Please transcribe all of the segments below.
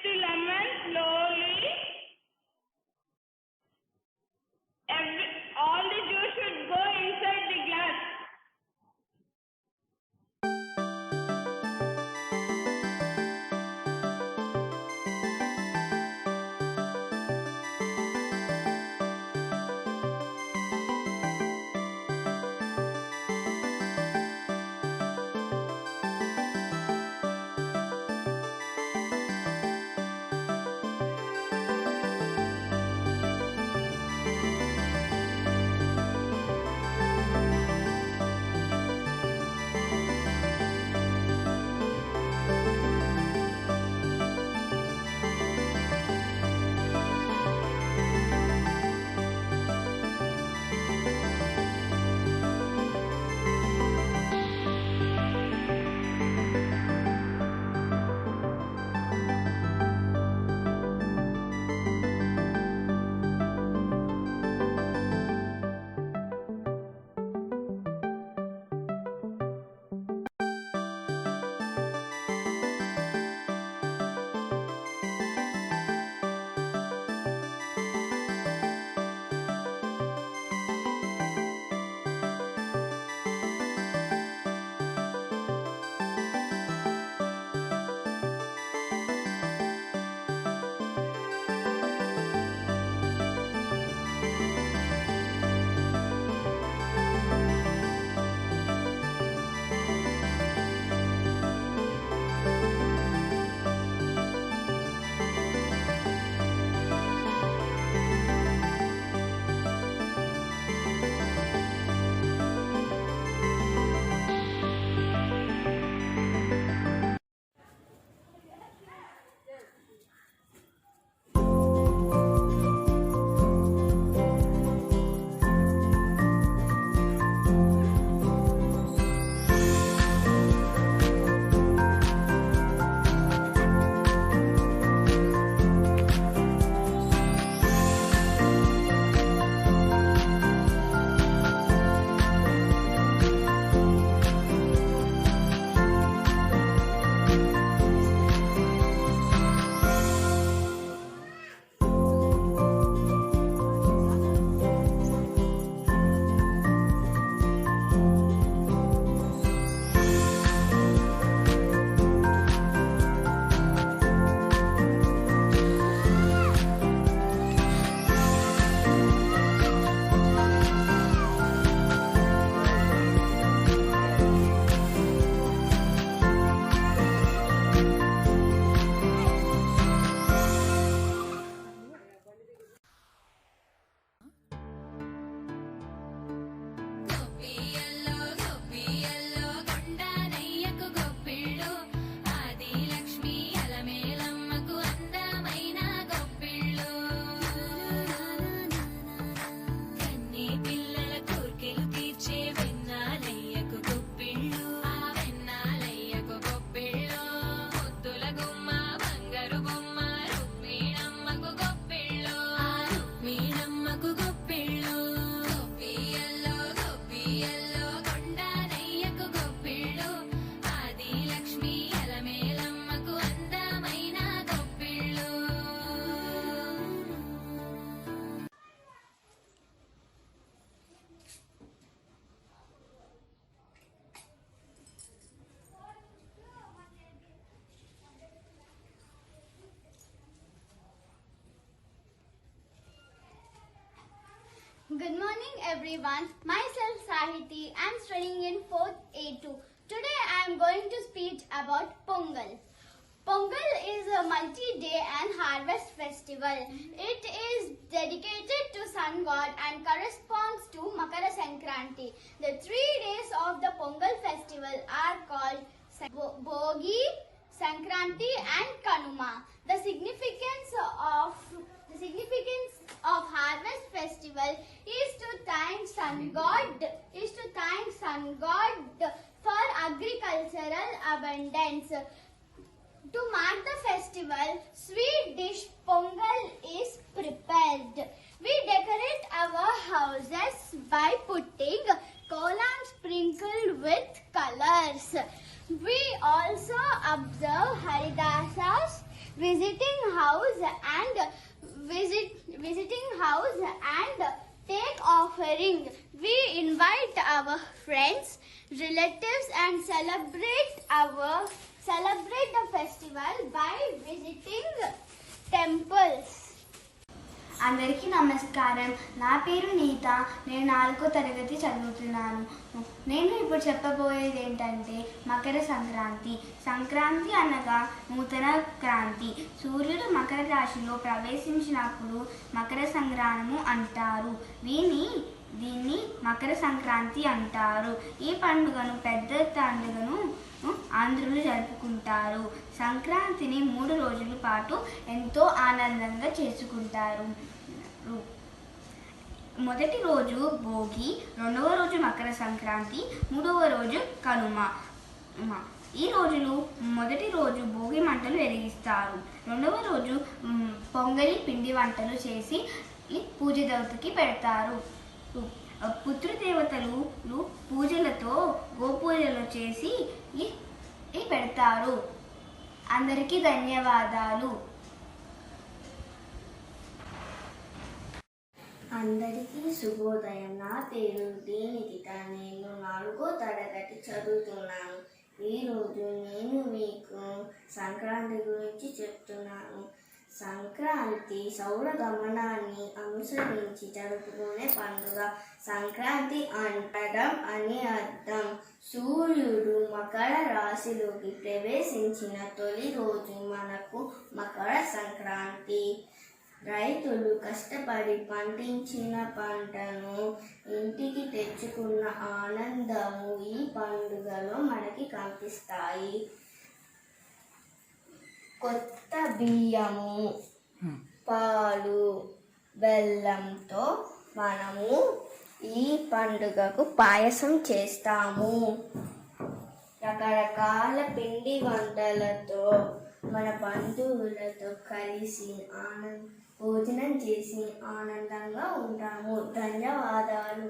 the lemon slowly. All the juice should go inside the glass. Good morning everyone. Myself Sahiti. I am studying in 4th A2. Today I am going to speak about Pongal. Pongal is a multi-day and harvest festival. It is dedicated to sun god and corresponds to Makara Sankranti. The 3 days of the Pongal festival are called Bogi, Sankranti and Kanuma. The significance of harvest festival is to thank sun god for agricultural abundance. To mark the festival, sweet dish Pongal is prepared. We decorate our houses by putting kolam sprinkled with colors. We also observe Haridasas visiting house and take offering. We invite our friends, relatives and celebrate the festival by visiting temples. అందరికీ నమస్కారం. నా పేరు నీత. నేను 4వ తరగతి చదువుతున్నాను. నేను ఇప్పుడు చెప్పబోయేది ఏంటంటే మకర సంక్రాంతి. సంక్రాంతి అనగా నూతన క్రాంతి. సూర్యుడు మకర రాశిలో ప్రవేశించినప్పుడు మకర సంక్రాంతి అంటారు. దీన్ని మకర సంక్రాంతి అంటారు. ఈ పండుగను పెద్ద పండుగను ఆంధ్రులు జరుపుకుంటారు. సంక్రాంతిని 3 రోజుల పాటు ఎంతో ఆనందంగా చేసుకుంటారు. మొదటి రోజు భోగి, 2వ రోజు మకర సంక్రాంతి, 3వ రోజు కనుమ. మొదటి రోజు భోగి మంటలు వెలిగిస్తారు. 2వ రోజు పొంగలి పిండి వంటలు చేసి పూజ దేవతకి పెడతారు. పితృదేవతలు పూజలతో గోపూజలు చేసి పెడతారు. అందరికీ ధన్యవాదాలు. అందరికీ శుభోదయం. నా పేరు దీనికిత. నేను 4వ తరగతి చదువుతున్నాను. ఈరోజు నేను మీకు సంక్రాంతి గురించి చెప్తున్నాను. సంక్రాంతి సౌర గమనాన్ని అనుసరించి జరుపుకునే పండుగ. సంక్రాంతి అనడం అని అర్థం. సూర్యుడు మకర రాశిలోకి ప్రవేశించిన తొలి రోజు మనకు మకర సంక్రాంతి. రైతులు కష్టపడి పండించిన పంటను ఇంటికి తెచ్చుకున్న ఆనందము ఈ పండుగలో మనకి కనిపిస్తాయి. కొత్త బియ్యము, పాలు, బెల్లంతో మనము ఈ పండుగకు పాయసం చేస్తాము. రకరకాల పిండి వంటలతో మన బంధువులతో కలిసి భోజనం చేసి ఆనందంగా ఉంటాము. ధన్యవాదాలు.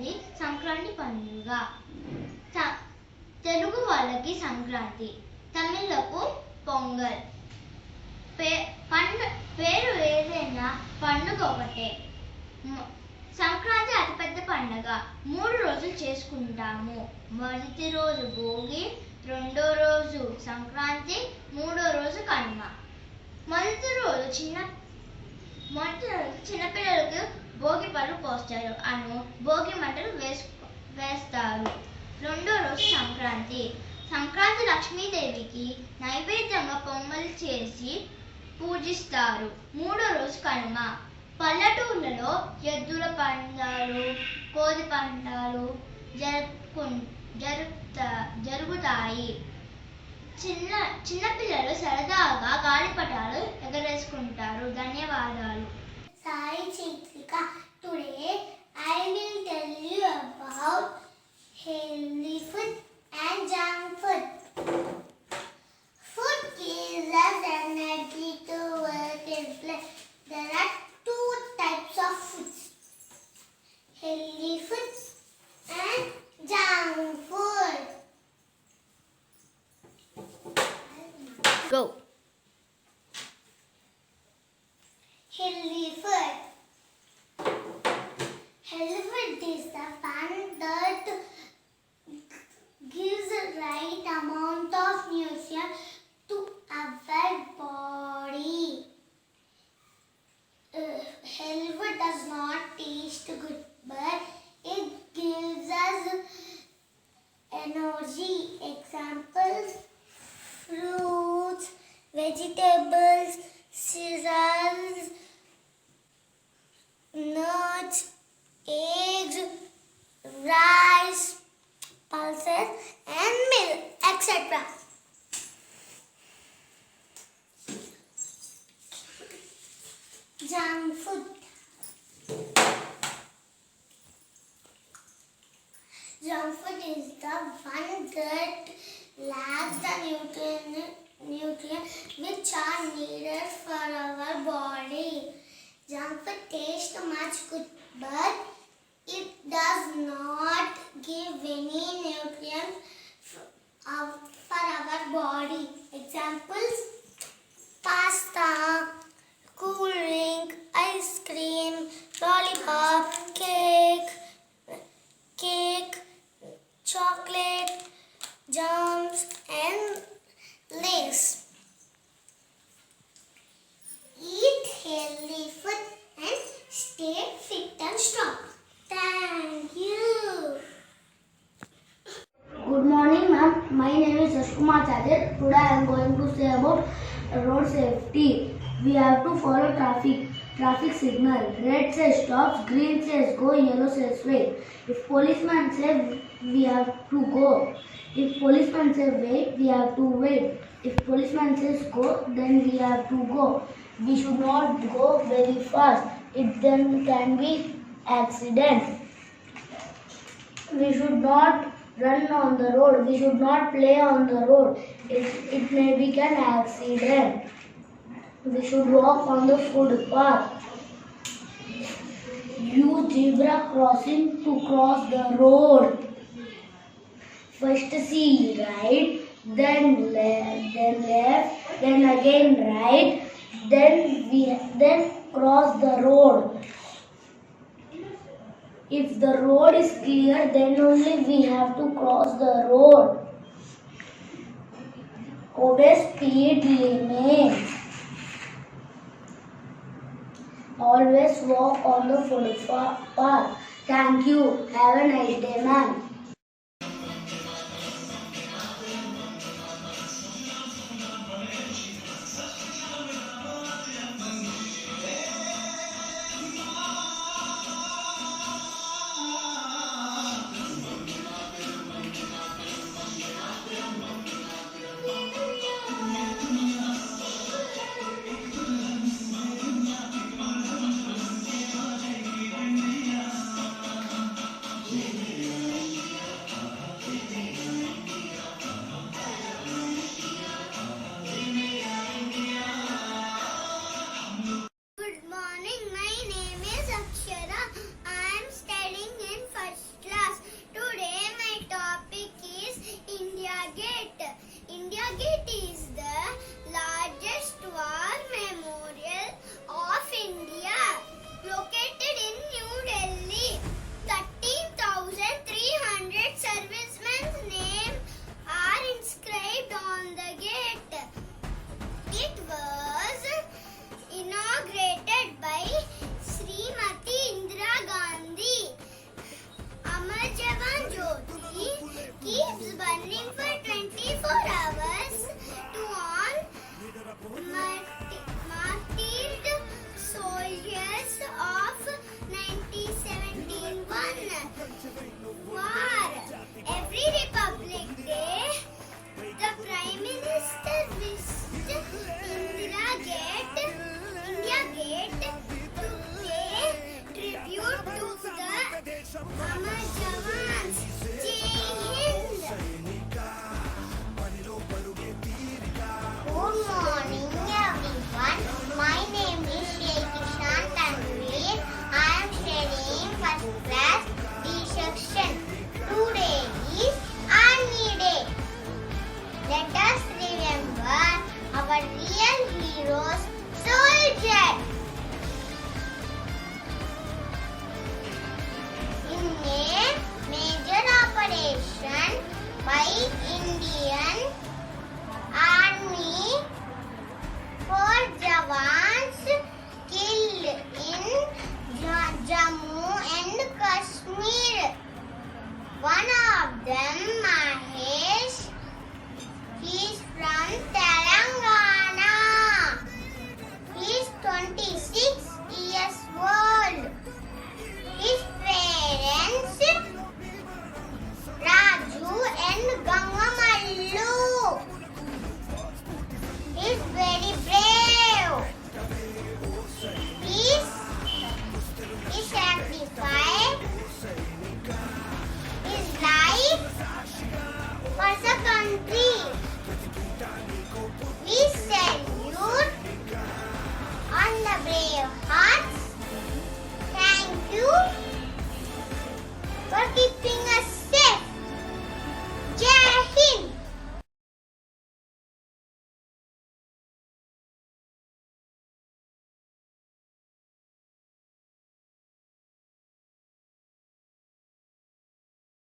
వచ్చేది సంక్రాంతి పండుగ. తెలుగు వాళ్ళకి సంక్రాంతి, తమిళకు పొంగల్. పేరు ఏదైనా పండుగ ఒకటే. సంక్రాంతి అతిపెద్ద పండుగ. 3 రోజులు చేసుకుంటాము. మొదటి రోజు భోగి, రెండో రోజు సంక్రాంతి, మూడో రోజు కనుమ. మొదటి రోజు చిన్నపిల్లలకు భోగి పళ్ళు పోస్తారు అను భోగి మంటలు వేస్తారు. రెండో రోజు సంక్రాంతి. సంక్రాంతి లక్ష్మీదేవికి నైవేద్యంగా పొంగల్ చేసి పూజిస్తారు. మూడో రోజు కనుమ. పల్లెటూళ్ళలో ఎద్దుల పందాలు, కోడి పందాలు జరుగుతాయి. చిన్నపిల్లలు సరదాగా గాలిపటాలు ఎగరేసుకుంటారు. ధన్యవాదాలు. Sai Chitrika. Today I will tell you about healthy food and junk food. Food gives us energy to work and play. There are 2 types of foods: healthy food and junk food. Go. Healthy food. Healthy food is the fun that gives the right amount of nutrition to our body. Healthy food does not taste good, but it gives us energy. Examples: fruits, vegetables, cereals, nuts, eggs, rice, pulses, and milk, etc. Junk food. Junk food is the one that lacks the nutrients which are needed for our body. Junk food tastes much good, but it does not give any nutrients for our body. Examples: pasta, cool drink, ice cream, lollipop, cake, chocolate, jams, and lace. Eat healthy food and stay fit and strong. Thank you. Good morning, ma'am. My name is Ashkumar Chadir. Today I am going to say about road safety. We have to follow traffic signal. Red says stop, green says go, yellow says wait. If policeman says we have to go. If policeman says wait, we have to wait. If policeman says go, then we have to go. We should not go very fast. It then can be accident. We should not run on the road. We should not play on the road. It may become accident. We should walk on the footpath. Use zebra crossing to cross the road. First see right, then left, then again right, then cross the road. If the road is clear, then only we have to cross the road. Obey speed limit. Always walk on the footpath. Thank you. Have a nice day, ma'am.